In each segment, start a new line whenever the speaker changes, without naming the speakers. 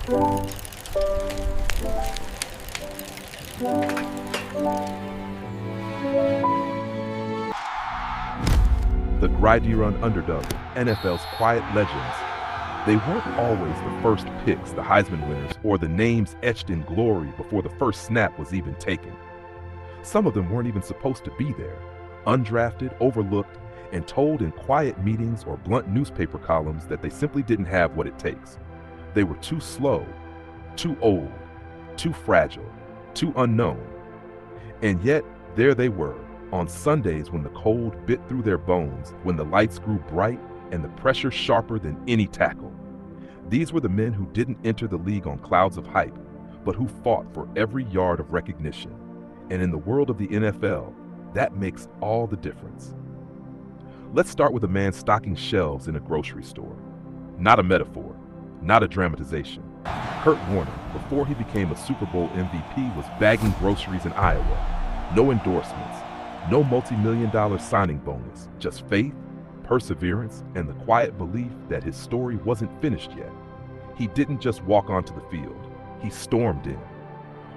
The Gridiron Underdog, NFL's quiet legends. They weren't always the first picks, the Heisman winners, or the names etched in glory before the first snap was even taken. Some of them weren't even supposed to be there, undrafted, overlooked, and told in quiet meetings or blunt newspaper columns that they simply didn't have what it takes. They were too slow, too old, too fragile, too unknown. And yet, there they were, on Sundays when the cold bit through their bones, when the lights grew bright and the pressure sharper than any tackle. These were the men who didn't enter the league on clouds of hype, but who fought for every yard of recognition. And in the world of the NFL, that makes all the difference. Let's start with a man stocking shelves in a grocery store. Not a metaphor, not a dramatization. Kurt Warner, before he became a Super Bowl MVP, was bagging groceries in Iowa. No endorsements, no multi-million-dollar signing bonus, just faith, perseverance, and the quiet belief that his story wasn't finished yet. He didn't just walk onto the field, he stormed in.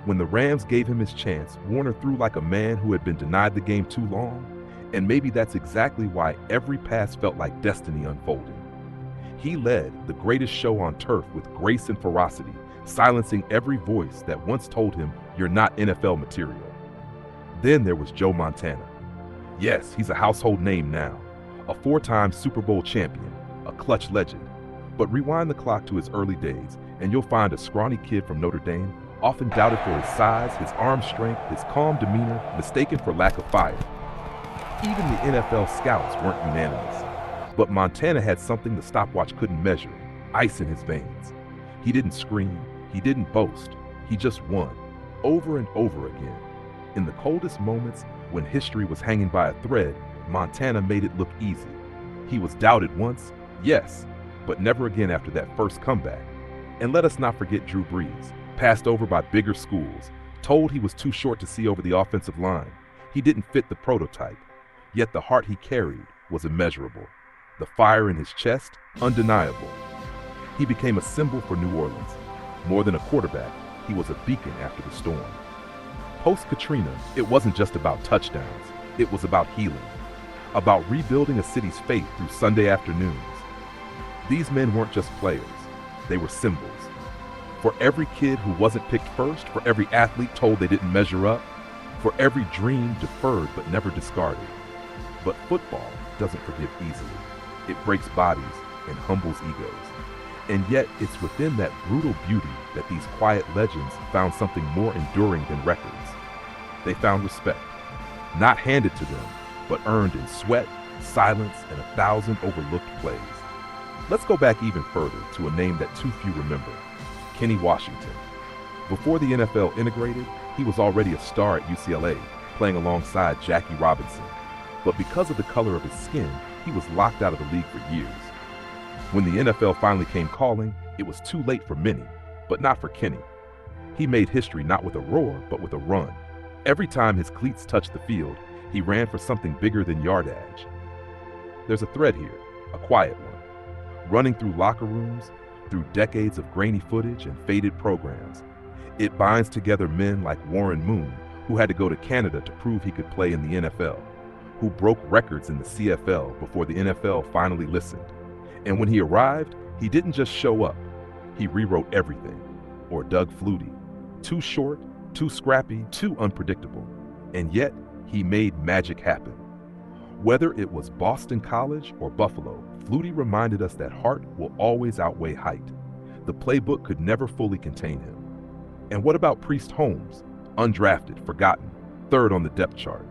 When the Rams gave him his chance, Warner threw like a man who had been denied the game too long, and maybe that's exactly why every pass felt like destiny unfolding. He led the greatest show on turf with grace and ferocity, silencing every voice that once told him, "You're not NFL material." Then there was Joe Montana. Yes, he's a household name now, a four-time Super Bowl champion, a clutch legend. But rewind the clock to his early days, and you'll find a scrawny kid from Notre Dame, often doubted for his size, his arm strength, his calm demeanor, mistaken for lack of fire. Even the NFL scouts weren't unanimous. But Montana had something the stopwatch couldn't measure, ice in his veins. He didn't scream, he didn't boast, he just won, over and over again. In the coldest moments, when history was hanging by a thread, Montana made it look easy. He was doubted once, yes, but never again after that first comeback. And let us not forget Drew Brees, passed over by bigger schools, told he was too short to see over the offensive line. He didn't fit the prototype, yet the heart he carried was immeasurable. The fire in his chest, undeniable. He became a symbol for New Orleans. More than a quarterback, he was a beacon after the storm. Post-Katrina, it wasn't just about touchdowns. It was about healing, about rebuilding a city's faith through Sunday afternoons. These men weren't just players, they were symbols. For every kid who wasn't picked first, for every athlete told they didn't measure up, for every dream deferred but never discarded. But football doesn't forgive easily. It breaks bodies and humbles egos. And yet, it's within that brutal beauty that these quiet legends found something more enduring than records. They found respect, not handed to them, but earned in sweat, silence, and 1,000 overlooked plays. Let's go back even further to a name that too few remember, Kenny Washington. Before the NFL integrated, he was already a star at UCLA, playing alongside Jackie Robinson. But because of the color of his skin, he was locked out of the league for years. When the NFL finally came calling, it was too late for many, but not for Kenny. He made history not with a roar, but with a run. Every time his cleats touched the field, he ran for something bigger than yardage. There's a thread here, a quiet one, running through locker rooms, through decades of grainy footage and faded programs. It binds together men like Warren Moon, who had to go to Canada to prove he could play in the NFL, who broke records in the CFL before the NFL finally listened. And when he arrived, he didn't just show up, he rewrote everything. Or Doug Flutie, too short, too scrappy, too unpredictable. And yet, he made magic happen. Whether it was Boston College or Buffalo, Flutie reminded us that heart will always outweigh height. The playbook could never fully contain him. And what about Priest Holmes? Undrafted, forgotten, third on the depth chart.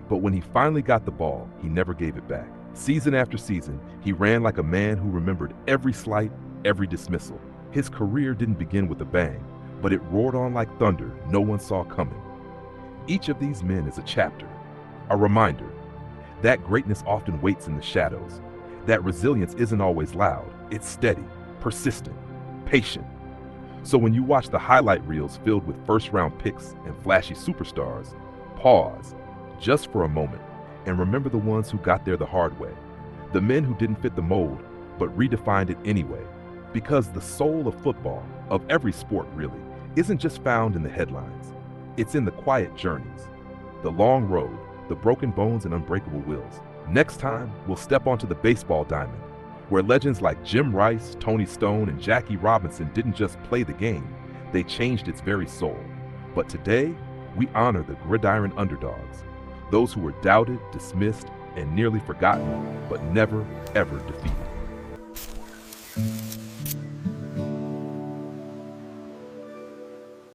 But when he finally got the ball, he never gave it back. Season after season, he ran like a man who remembered every slight, every dismissal. His career didn't begin with a bang, but it roared on like thunder no one saw coming. Each of these men is a chapter, a reminder. That greatness often waits in the shadows. That resilience isn't always loud. It's steady, persistent, patient. So when you watch the highlight reels filled with first-round picks and flashy superstars, pause, just for a moment, and remember the ones who got there the hard way. The men who didn't fit the mold, but redefined it anyway. Because the soul of football, of every sport really, isn't just found in the headlines. It's in the quiet journeys, the long road, the broken bones and unbreakable wills. Next time, we'll step onto the baseball diamond, where legends like Jim Rice, Tony Stone, and Jackie Robinson didn't just play the game, they changed its very soul. But today, we honor the Gridiron Underdogs, those who were doubted, dismissed, and nearly forgotten, but never, ever defeated.